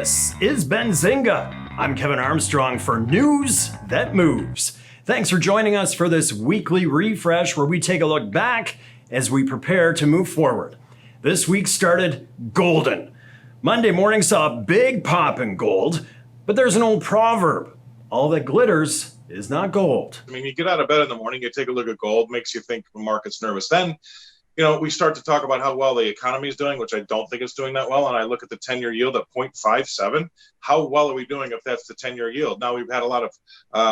This is Benzinga. I'm Kevin Armstrong for News That Moves. Thanks for joining us for this weekly refresh where we take a look back as we prepare to move forward. This week started golden. Monday morning saw a big pop in gold, but there's an old proverb: all that glitters is not gold. I mean, you get out of bed in the morning, you take a look at gold, makes you think the market's nervous. Then, we start to talk about how well the economy is doing, which I don't think it's doing that well. And I look at the 10-year yield at 0.57. How well are we doing if that's the 10-year yield? Now, we've had a lot of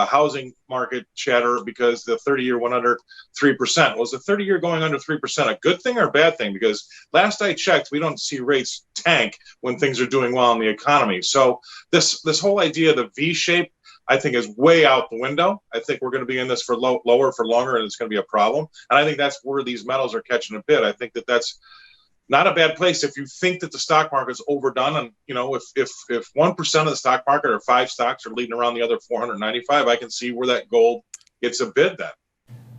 housing market chatter because the 30-year went under 3%. Was the 30-year going under 3% a good thing or a bad thing? Because last I checked, we don't see rates tank when things are doing well in the economy. So this whole idea of the V-shape, I think, is way out the window. I think we're going to be in this for lower for longer, and it's going to be a problem. And I think that's where these metals are catching a bid. I think that's not a bad place if you think that the stock market's overdone. And if 1% of the stock market or 5 stocks are leading around the other 495, I can see where that gold gets a bid then.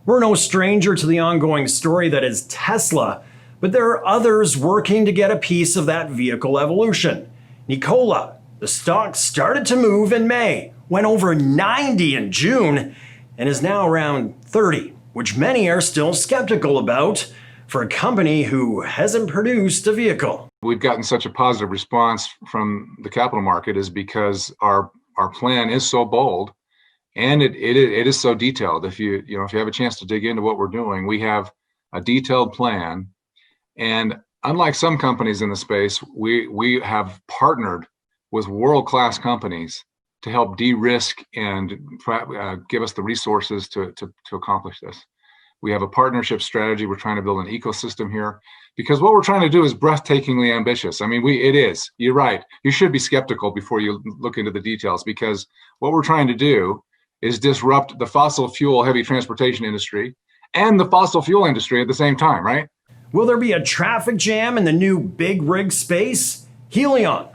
We're no stranger to the ongoing story that is Tesla, but there are others working to get a piece of that vehicle evolution. Nikola, the stock started to move in May, went over 90 in June, and is now around 30, which many are still skeptical about for a company who hasn't produced a vehicle. We've gotten such a positive response from the capital market is because our plan is so bold and it is so detailed. If you have a chance to dig into what we're doing, we have a detailed plan. And unlike some companies in the space, we have partnered with world-class companies to help de-risk and give us the resources to accomplish this. We have a partnership strategy. We're trying to build an ecosystem here because what we're trying to do is breathtakingly ambitious. I mean, it is. You're right. You should be skeptical before you look into the details because what we're trying to do is disrupt the fossil fuel heavy transportation industry and the fossil fuel industry at the same time, right? Will there be a traffic jam in the new big rig space? Helion,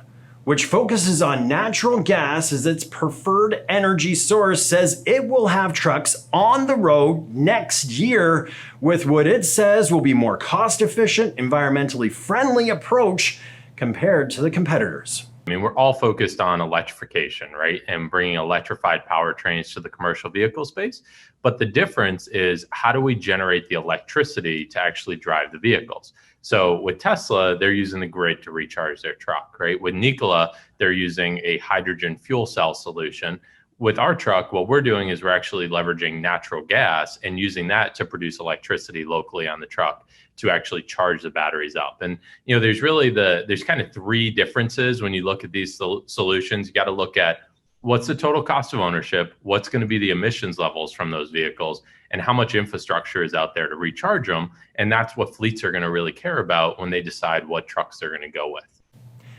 which focuses on natural gas as its preferred energy source, says it will have trucks on the road next year with what it says will be more cost-efficient, environmentally friendly approach compared to the competitors. I mean, we're all focused on electrification, right? And bringing electrified powertrains to the commercial vehicle space. But the difference is, how do we generate the electricity to actually drive the vehicles? So with Tesla, they're using the grid to recharge their truck, right? With Nikola, they're using a hydrogen fuel cell solution. With our truck, what we're doing is we're actually leveraging natural gas and using that to produce electricity locally on the truck to actually charge the batteries up. And there's kind of 3 differences when you look at these solutions. You got to look at what's the total cost of ownership, what's going to be the emissions levels from those vehicles, and how much infrastructure is out there to recharge them. And that's what fleets are going to really care about when they decide what trucks they're going to go with.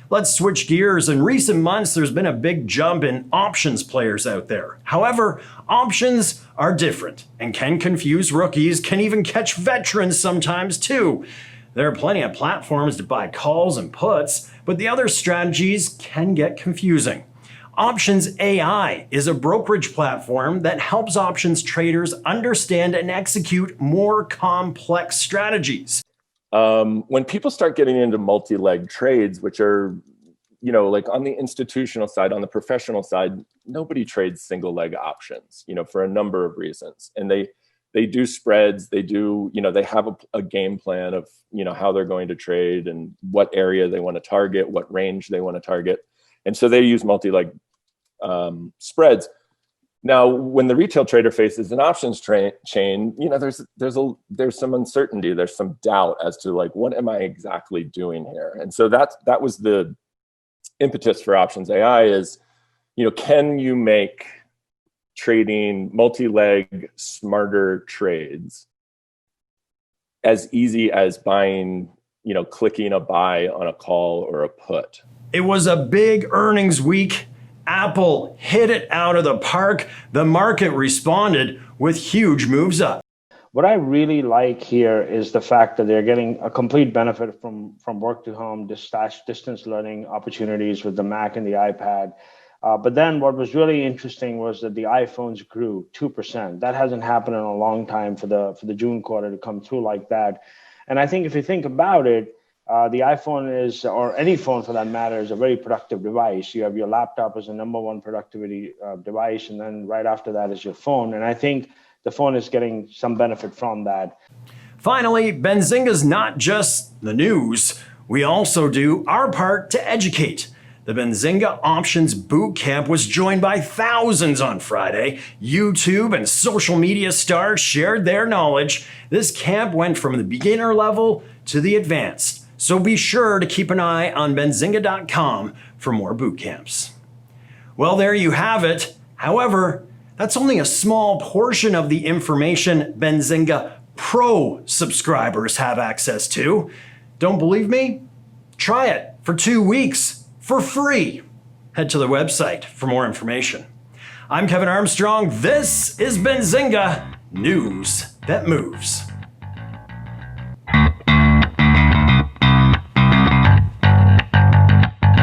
Let's switch gears. In recent months, there's been a big jump in options players out there. However, options are different and can confuse rookies, can even catch veterans sometimes too. There are plenty of platforms to buy calls and puts, but the other strategies can get confusing. OptionsAI is a brokerage platform that helps options traders understand and execute more complex strategies. When people start getting into multi-leg trades, which are, like on the institutional side, on the professional side, nobody trades single leg options, for a number of reasons. And they do spreads, they do, they have a game plan of, how they're going to trade and what area they want to target, what range they want to target. And so they use multi-leg spreads. Now, when the retail trader faces an options chain, there's some uncertainty, there's some doubt as to like, what am I exactly doing here? And so that was the impetus for OptionsAI is, can you make trading multi-leg smarter trades as easy as buying, clicking a buy on a call or a put? It was a big earnings week. Apple hit it out of the park. The market responded with huge moves up. What I really like here is the fact that they're getting a complete benefit from work to home, distance learning opportunities with the Mac and the iPad. But then what was really interesting was that the iPhones grew 2%. That hasn't happened in a long time for the June quarter to come through like that. And I think if you think about it, The iPhone is, or any phone for that matter, is a very productive device. You have your laptop as a number one productivity device, and then right after that is your phone. And I think the phone is getting some benefit from that. Finally, Benzinga's not just the news. We also do our part to educate. The Benzinga Options Bootcamp was joined by thousands on Friday. YouTube and social media stars shared their knowledge. This camp went from the beginner level to the advanced. So be sure to keep an eye on benzinga.com for more bootcamps. Well, there you have it. However, that's only a small portion of the information Benzinga Pro subscribers have access to. Don't believe me? Try it for 2 weeks for free. Head to the website for more information. I'm Kevin Armstrong. This is Benzinga, news that moves.